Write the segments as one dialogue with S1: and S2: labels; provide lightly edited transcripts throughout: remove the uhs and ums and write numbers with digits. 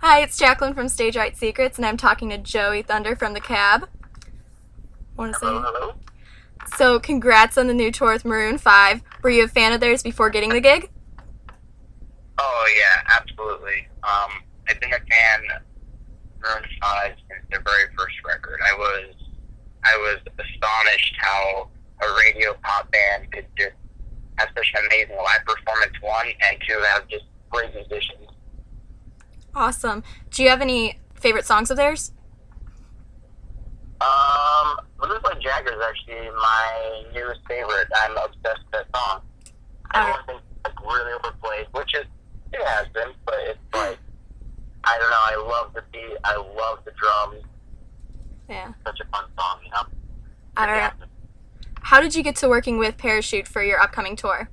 S1: Hi, it's Jacqueline from Stage Right Secrets, and I'm talking to Joey Thunder from the Cab. Want to
S2: Hello,
S1: say?
S2: hello.
S1: So, congrats on the new tour with Maroon 5. Were you a fan of theirs before getting the gig?
S2: Oh yeah, absolutely. I've been a fan of Maroon Five since their very first record. I was astonished how a radio pop band could just have such an amazing live performance. One and two, have just great musicians.
S1: Awesome. Do you have any favorite songs of theirs?
S2: Looks like Jagger is actually my newest favorite. I'm obsessed with that song.
S1: Uh,
S2: Everyone thinks it's like really overplayed, which it has been, but it's like I don't know. I love the beat. I love the drums.
S1: yeah.
S2: Such a fun song, you know.
S1: I don't know. How did you get to working with Parachute for your upcoming tour?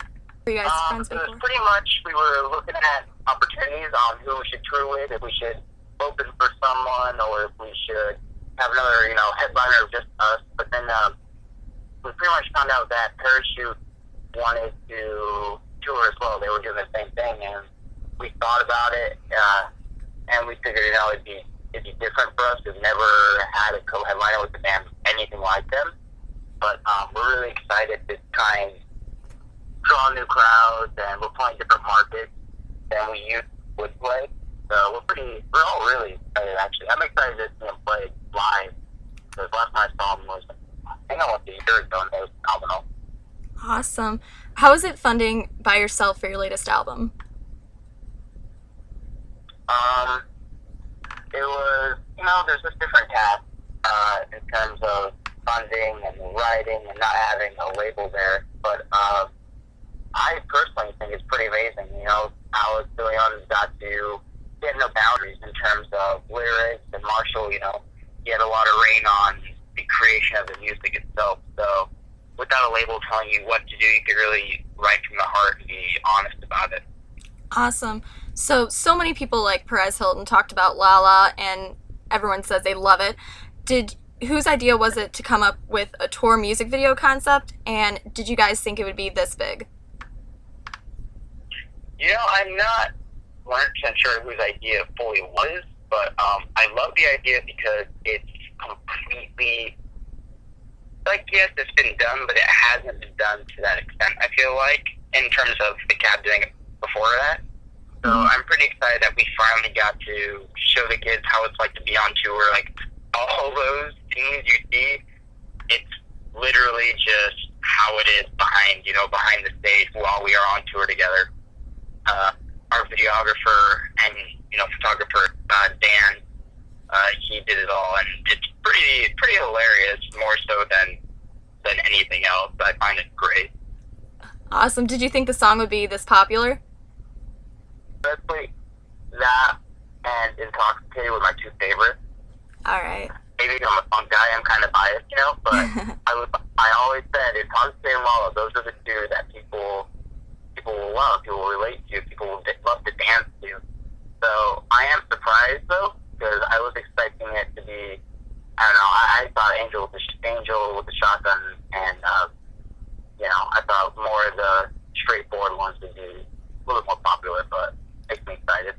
S1: Were you guys friends
S2: It was
S1: before?
S2: pretty much we were looking at opportunities on who we should tour with, if we should open for someone, or if we should have another, headliner of just us. But then we pretty much found out that Parachute wanted to tour as well. They were doing the same thing, and we thought about it, and we figured, it'd be different for us. We've never had a co-headliner with a band anything like them, but we're really excited to try and draw new crowds, and we're playing different markets than we used would play. So we're all really excited, actually. I'm excited to see them play live, because last time I saw them was, I think I went a year ago, and it was phenomenal.
S1: Awesome. How is it funding by yourself for your latest album?
S2: Um, it was, there's just different tasks, in terms of funding and writing and not having a label there. But, I personally think it's pretty amazing. Alex Leon got to get no boundaries in terms of lyrics, and Marshall, he had a lot of reign on the creation of the music itself. So without a label telling you what to do, you could really write from the heart and be honest about it.
S1: Awesome. So many people like Perez Hilton talked about Lala, and everyone says they love it. Whose idea was it to come up with a tour music video concept, and did you guys think it would be this big?
S2: I'm not 100% sure whose idea it fully was, but I love the idea because it's completely, like, yes, it's been done, but it hasn't been done to that extent, I feel like, in terms of the Cab doing it before that. So I'm pretty excited that we finally got to show the kids how it's like to be on tour. Like, all those things you see, it's literally just how it is behind the stage while we are on tour together. Our videographer and photographer, Dan, he did it all, and it's pretty hilarious, more so than anything else. I find it great.
S1: Awesome. Did you think the song would be this popular?
S2: Honestly, that and Intoxicated were my two favorites.
S1: All right.
S2: Maybe I'm a funk guy, I'm kind of biased, but I always said Intoxicated and Lala, those are the two that people will love, people will relate to, people will love to dance to. So I am surprised, though, because I was expecting it to be, I don't know, I thought Angel with the shotgun, and I thought more of the straightforward ones would be a little bit more popular, but it makes me excited.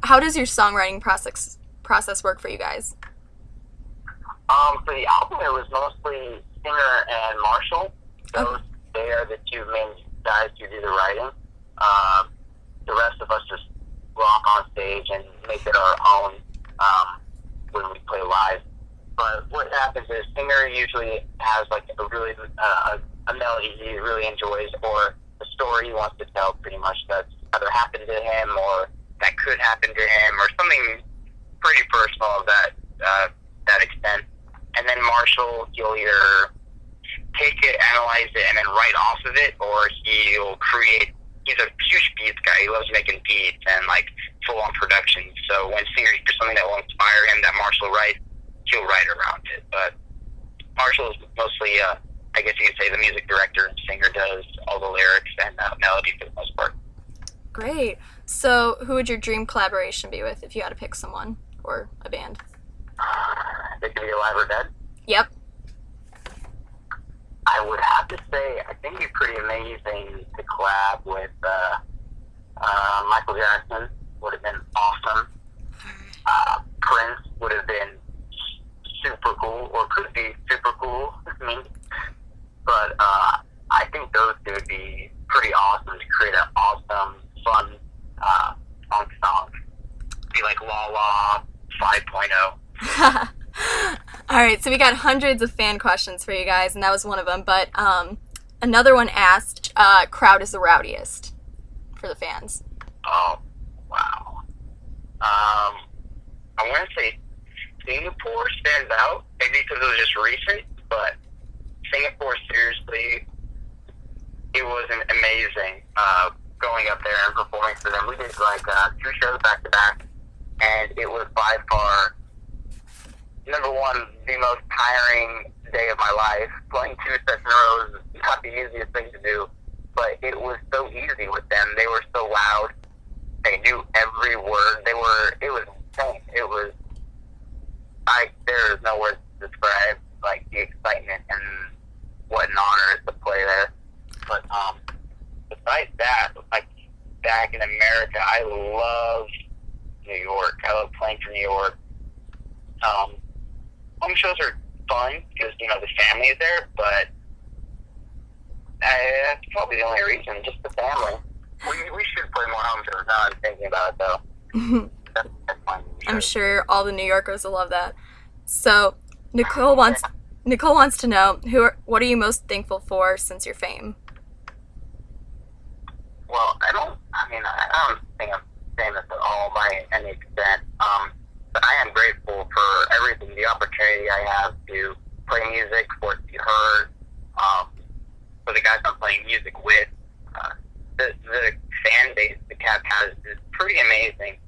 S1: How does your songwriting process work for you guys?
S2: For the album, it was mostly Singer and Marshall. They are the two main guys who do the writing. The rest of us just rock on stage and make it our own when we play live. But what happens is Singer usually has like a melody he really enjoys, or a story he wants to tell, pretty much, that's either happened to him or that could happen to him, or something pretty personal of that extent. And then Marshall, he'll either take it, analyze it, and then write off of it, or he'll create. He's a huge beats guy. He loves making beats and like full-on production. So when Singer hears something that will inspire him that Marshall writes, he'll write around it. But Marshall is mostly, I guess you could say, the music director, and Singer does all the lyrics and melody for the most part.
S1: Great. So, who would your dream collaboration be with if you had to pick someone or a band?
S2: They could be alive or dead.
S1: Yep.
S2: I would have to say, I think it'd be pretty amazing to collab with Michael Jackson. Would have been awesome. be like Lala 5.0.
S1: All right, so we got hundreds of fan questions for you guys, and that was one of them. But another one asked, "Crowd is the rowdiest for the fans."
S2: Oh, wow. I want to say Singapore stands out, maybe because it was just recent, but Singapore, seriously, it was amazing going up there and performing for them. We did like 2 shows back to back, and it was by far, number one, the most tiring day of my life. Playing 2 sets in a row is not the easiest thing to do, but it was so easy with them. They were so loud. They knew every word. It was insane. There is no words to describe, like, the excitement and what an honor it is to play there. But, besides that, like, back in America, I love New York. I love playing for New York. Home shows are fun because, the family is there, but that's probably the only reason, just the family. We should play more home shows now I'm thinking about it, though. That's fun.
S1: I'm sure all the New Yorkers will love that. So Nicole wants to know what are you most thankful for since your fame?
S2: Well, I don't think I'm famous at all by any extent. But I am grateful for everything, the opportunity I have to play music, for it to be heard, for the guys I'm playing music with. The fan base the Cavs has is pretty amazing.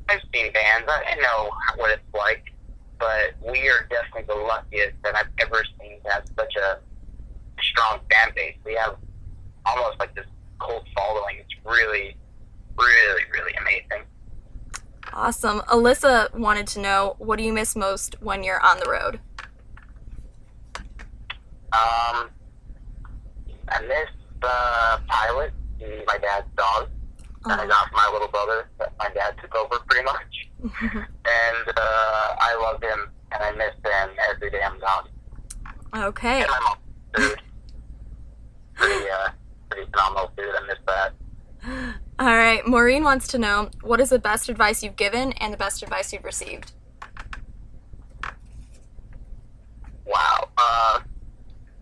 S2: I've seen bands. I know what it's like, but we are definitely the luckiest that I've ever seen to have such a strong fan base. We have almost like this cult following. It's really, really, really amazing.
S1: Awesome. Alyssa wanted to know, what do you miss most when you're on the road?
S2: I miss Pilot, my dad's dog, that I got from my little brother that my dad took over pretty much. And I love him, and I miss him every day I'm gone.
S1: Okay.
S2: And my mom's food. Pretty phenomenal food. I miss that.
S1: All right. Maureen wants to know, what is the best advice you've given and the best advice you've received?
S2: Wow.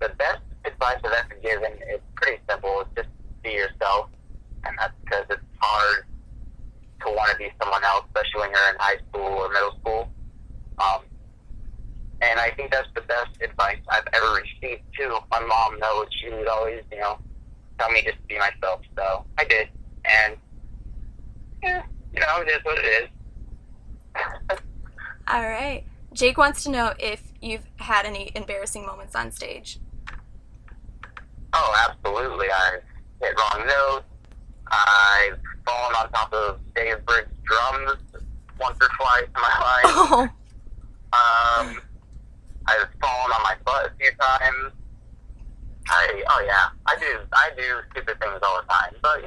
S2: The best advice I've ever given is pretty simple. It's just be yourself. And that's because it's hard to want to be someone else, especially when you're in high school or middle school. And I think that's the best advice I've ever received, too. My mom knows. She would always, tell me just to be myself. So I did. And, it is what it is.
S1: All right. Jake wants to know if you've had any embarrassing moments on stage.
S2: Oh, absolutely. I've hit wrong notes. I've fallen on top of Dave Briggs' drums once or twice in my life.
S1: Oh.
S2: I've fallen on my butt a few times. I do stupid things all the time, but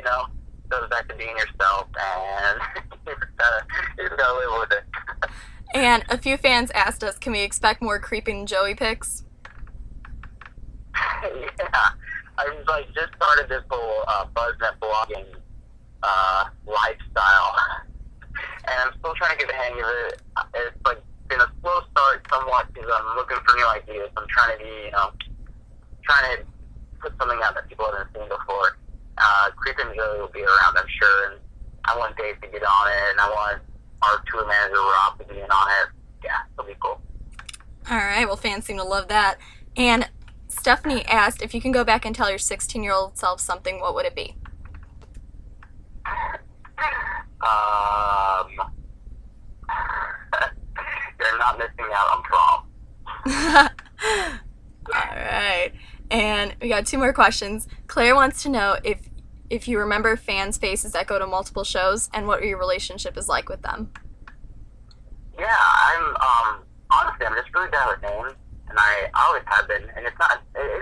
S2: goes back to being yourself, and you just gotta live with it.
S1: And a few fans asked us, can we expect more creeping Joey pics?
S2: Yeah, I've just started this whole BuzzNet blogging lifestyle, and I'm still trying to get the hang of it. It's been a slow start somewhat because I'm looking for new ideas. I'm trying to be, trying to put something out that people haven't seen before. Creeping Joey will be around, I'm sure, and I want Dave to get on it, and I want our tour manager Rob to be in on it. Yeah, it'll be cool.
S1: All right, well, fans seem to love that. And Stephanie asked, if you can go back and tell your 16-year-old self something, what would it be?
S2: You're not missing out on prom.
S1: All right. And we got 2 more questions. Claire wants to know if you remember fans' faces that go to multiple shows and what your relationship is like with them.
S2: Yeah, honestly, I'm just really bad with names, and I always have been, and it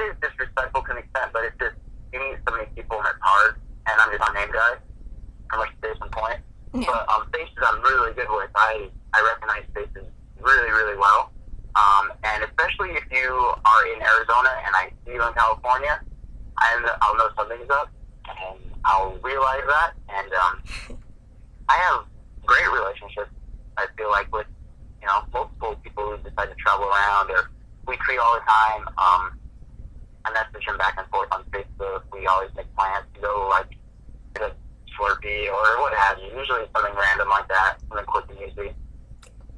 S2: is disrespectful to an extent, but it's just, you meet so many people and it's hard, and I'm just a name guy, from a station point.
S1: Yeah.
S2: But faces I'm really good with. I recognize faces really, really well. And especially if you are in Arizona and I see you in California, I'll know something's up, and I'll realize that, and I have great relationships. I feel like with multiple people who decide to travel around, or we tweet all the time. I message them back and forth on Facebook. We always make plans to go like get a Slurpee or what have you. Usually something random like that, something quick and easy.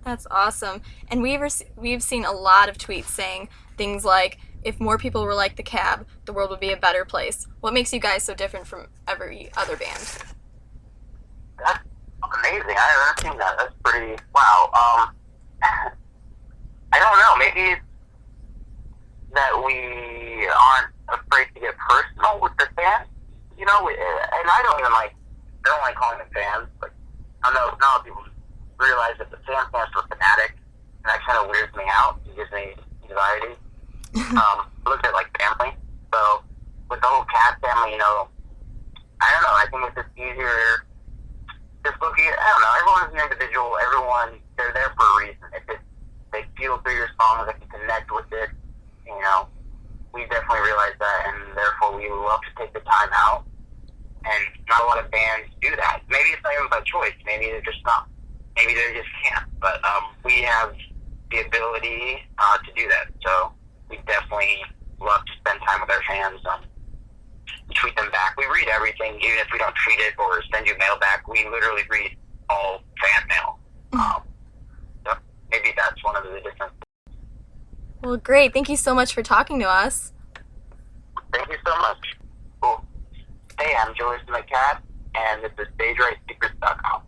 S1: That's awesome. And we've seen a lot of tweets saying things like, if more people were like the Cab, the world would be a better place. What makes you guys so different from every other band?
S2: That's amazing. I never seen that. That's pretty wow. I don't know. Maybe it's that we aren't afraid to get personal with the fans. And I don't even like. I don't like calling them fans. Like I don't know. Now people realize that the fan stands for fanatic, and that kind of weirds me out. It gives me anxiety. Look at like family. So with the whole cat family, I don't know. I think it's just easier. Just looking at, I don't know. Everyone's an individual. They're there for a reason. If they feel through your songs, they can connect with it. We definitely realize that, and therefore we love to take the time out. And not a lot of bands do that. Maybe it's not even by choice. Maybe they're just not. Maybe they just can't. But we have the ability to do that. So we definitely love to spend time with our fans. Tweet them back. We read everything, even if we don't tweet it or send you mail back. We literally read all fan mail. So maybe that's one of the differences.
S1: Well, great. Thank you so much for talking to us.
S2: Thank you so much. Cool. Hey, I'm Joyce McCad, and this is StageRightSecrets.com.